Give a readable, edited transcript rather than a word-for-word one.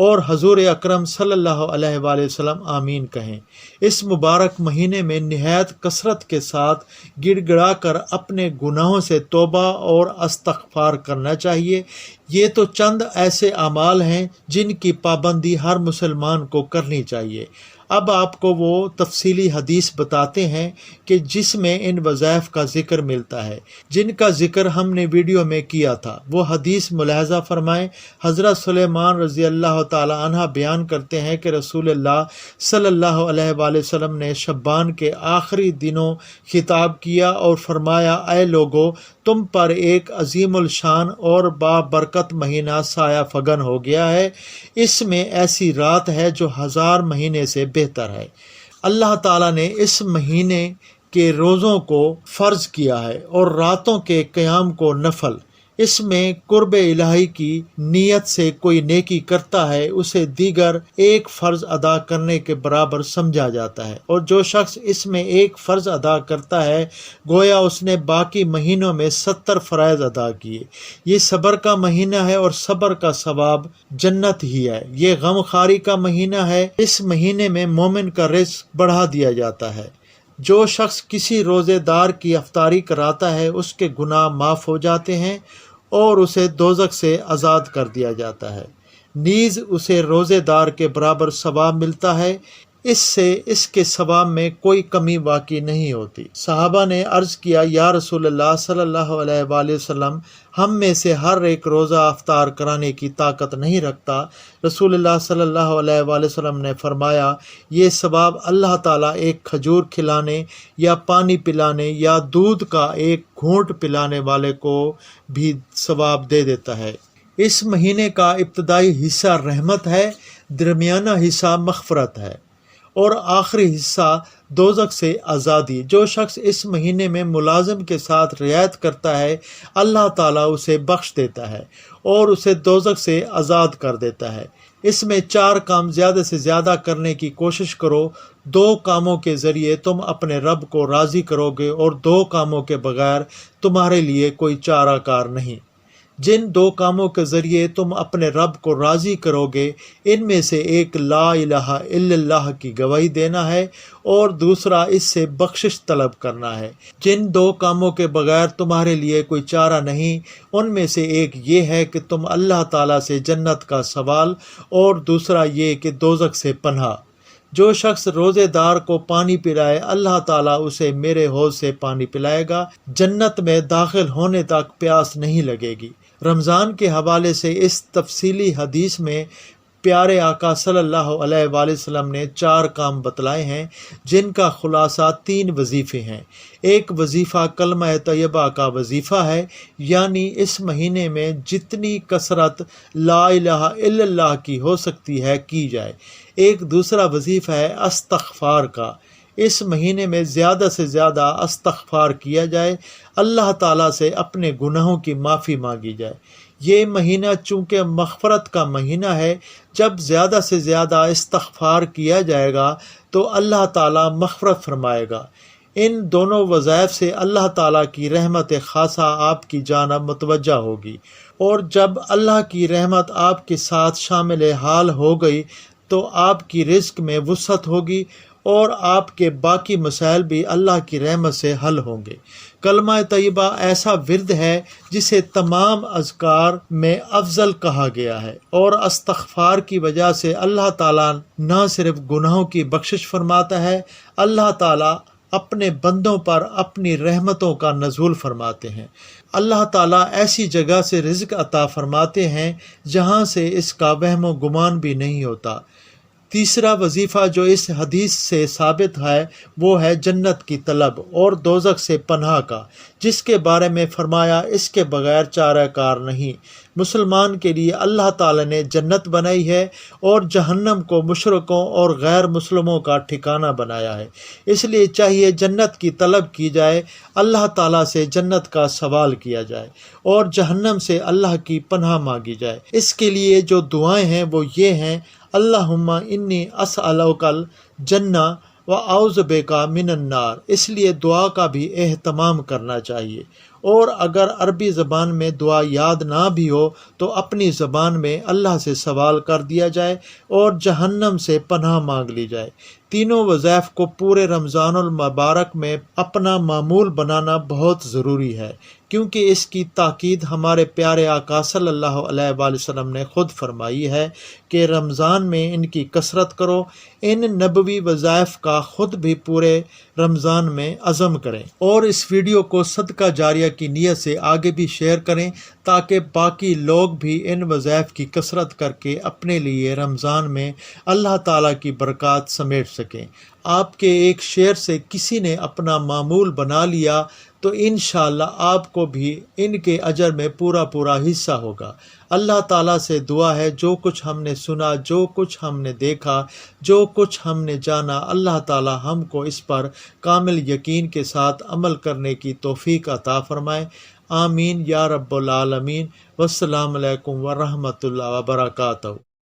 اور حضور اکرم صلی اللہ علیہ وآلہ وسلم آمین کہیں۔ اس مبارک مہینے میں نہایت کثرت کے ساتھ گڑ گڑا کر اپنے گناہوں سے توبہ اور استغفار کرنا چاہیے۔ یہ تو چند ایسے اعمال ہیں جن کی پابندی ہر مسلمان کو کرنی چاہیے۔ اب آپ کو وہ تفصیلی حدیث بتاتے ہیں کہ جس میں ان وظائف کا ذکر ملتا ہے، جن کا ذکر ہم نے ویڈیو میں کیا تھا۔ وہ حدیث ملاحظہ فرمائیں۔ حضرت سلیمان رضی اللہ تعالی عنہ بیان کرتے ہیں کہ رسول اللہ صلی اللہ علیہ وآلہ وسلم نے شعبان کے آخری دنوں خطاب کیا اور فرمایا، اے لوگو، تم پر ایک عظیم الشان اور بابرکت مہینہ سایہ فگن ہو گیا ہے۔ اس میں ایسی رات ہے جو 1000 مہینے سے بہتر ہے۔ اللہ تعالیٰ نے اس مہینے کے روزوں کو فرض کیا ہے اور راتوں کے قیام کو نفل۔ اس میں قرب الہی کی نیت سے کوئی نیکی کرتا ہے اسے دیگر ایک فرض ادا کرنے کے برابر سمجھا جاتا ہے، اور جو شخص اس میں ایک فرض ادا کرتا ہے گویا اس نے باقی مہینوں میں 70 فرائض ادا کیے۔ یہ صبر کا مہینہ ہے اور صبر کا ثواب جنت ہی ہے۔ یہ غم خواری کا مہینہ ہے۔ اس مہینے میں مومن کا رزق بڑھا دیا جاتا ہے۔ جو شخص کسی روزے دار کی افطاری کراتا ہے اس کے گناہ معاف ہو جاتے ہیں اور اسے دوزخ سے آزاد کر دیا جاتا ہے، نیز اسے روزے دار کے برابر ثواب ملتا ہے۔ اس سے اس کے ثواب میں کوئی کمی واقع نہیں ہوتی۔ صحابہ نے عرض کیا، یا رسول اللہ صلی اللہ علیہ وآلہ وسلم، ہم میں سے ہر ایک روزہ افطار کرانے کی طاقت نہیں رکھتا۔ رسول اللہ صلی اللہ علیہ وآلہ وسلم نے فرمایا، یہ ثواب اللہ تعالیٰ ایک کھجور کھلانے یا پانی پلانے یا دودھ کا ایک گھونٹ پلانے والے کو بھی ثواب دے دیتا ہے۔ اس مہینے کا ابتدائی حصہ رحمت ہے، درمیانہ حصہ مغفرت ہے اور آخری حصہ دوزخ سے آزادی۔ جو شخص اس مہینے میں ملازم کے ساتھ رعایت کرتا ہے اللہ تعالیٰ اسے بخش دیتا ہے اور اسے دوزخ سے آزاد کر دیتا ہے۔ اس میں 4 کام زیادہ سے زیادہ کرنے کی کوشش کرو۔ 2 کاموں کے ذریعے تم اپنے رب کو راضی کرو گے اور 2 کاموں کے بغیر تمہارے لیے کوئی چارہ کار نہیں۔ جن 2 کاموں کے ذریعے تم اپنے رب کو راضی کرو گے ان میں سے ایک لا الہ الا اللہ کی گواہی دینا ہے اور دوسرا اس سے بخشش طلب کرنا ہے۔ جن 2 کاموں کے بغیر تمہارے لیے کوئی چارہ نہیں ان میں سے ایک یہ ہے کہ تم اللہ تعالیٰ سے جنت کا سوال اور دوسرا یہ کہ دوزخ سے پناہ۔ جو شخص روزے دار کو پانی پلائے اللہ تعالیٰ اسے میرے حوض سے پانی پلائے گا، جنت میں داخل ہونے تک پیاس نہیں لگے گی۔ رمضان کے حوالے سے اس تفصیلی حدیث میں پیارے آقا صلی اللہ علیہ وآلہ وسلم نے 4 کام بتلائے ہیں جن کا خلاصہ 3 وظیفے ہیں۔ ایک وظیفہ کلمہ طیبہ کا وظیفہ ہے، یعنی اس مہینے میں جتنی کثرت لا الہ الا اللہ کی ہو سکتی ہے کی جائے۔ ایک دوسرا وظیفہ ہے استغفار کا۔ اس مہینے میں زیادہ سے زیادہ استغفار کیا جائے، اللہ تعالیٰ سے اپنے گناہوں کی معافی مانگی جائے۔ یہ مہینہ چونکہ مغفرت کا مہینہ ہے، جب زیادہ سے زیادہ استغفار کیا جائے گا تو اللہ تعالیٰ مغفرت فرمائے گا۔ ان دونوں وظائف سے اللہ تعالیٰ کی رحمت خاصہ آپ کی جانب متوجہ ہوگی، اور جب اللہ کی رحمت آپ کے ساتھ شامل حال ہو گئی تو آپ کی رزق میں وسعت ہوگی اور آپ کے باقی مسائل بھی اللہ کی رحمت سے حل ہوں گے۔ کلمہ طیبہ ایسا ورد ہے جسے تمام اذکار میں افضل کہا گیا ہے، اور استغفار کی وجہ سے اللہ تعالیٰ نہ صرف گناہوں کی بخشش فرماتا ہے، اللہ تعالیٰ اپنے بندوں پر اپنی رحمتوں کا نزول فرماتے ہیں۔ اللہ تعالیٰ ایسی جگہ سے رزق عطا فرماتے ہیں جہاں سے اس کا وہم و گمان بھی نہیں ہوتا۔ تیسرا وظیفہ جو اس حدیث سے ثابت ہے وہ ہے جنت کی طلب اور دوزخ سے پناہ کا، جس کے بارے میں فرمایا اس کے بغیر چارہ کار نہیں۔ مسلمان کے لیے اللہ تعالیٰ نے جنت بنائی ہے اور جہنم کو مشرکوں اور غیر مسلموں کا ٹھکانہ بنایا ہے، اس لیے چاہیے جنت کی طلب کی جائے، اللہ تعالیٰ سے جنت کا سوال کیا جائے اور جہنم سے اللہ کی پناہ مانگی جائے۔ اس کے لیے جو دعائیں ہیں وہ یہ ہیں: اللہم انی اسألک الجنہ و اعوذ بک من النار۔ اس لیے دعا کا بھی اہتمام کرنا چاہیے اور اگر عربی زبان میں دعا یاد نہ بھی ہو تو اپنی زبان میں اللہ سے سوال کر دیا جائے اور جہنم سے پناہ مانگ لی جائے۔ تینوں وظائف کو پورے رمضان المبارک میں اپنا معمول بنانا بہت ضروری ہے، کیونکہ اس کی تاکید ہمارے پیارے آقا صلی اللہ علیہ وآلہ وسلم نے خود فرمائی ہے کہ رمضان میں ان کی کثرت کرو۔ ان نبوی وظائف کا خود بھی پورے رمضان میں عزم کریں اور اس ویڈیو کو صدقہ جاریہ کی نیت سے آگے بھی شیئر کریں تاکہ باقی لوگ بھی ان وظائف کی کثرت کر کے اپنے لیے رمضان میں اللہ تعالیٰ کی برکات سمیٹ سکیں۔ آپ کے ایک شیئر سے کسی نے اپنا معمول بنا لیا تو انشاءاللہ آپ کو بھی ان کے اجر میں پورا حصہ ہوگا۔ اللہ تعالیٰ سے دعا ہے جو کچھ ہم نے سنا، جو کچھ ہم نے دیکھا، جو کچھ ہم نے جانا، اللہ تعالیٰ ہم کو اس پر کامل یقین کے ساتھ عمل کرنے کی توفیق عطا فرمائے۔ آمین یا رب العالمین۔ والسلام علیکم ورحمۃ اللہ وبرکاتہ۔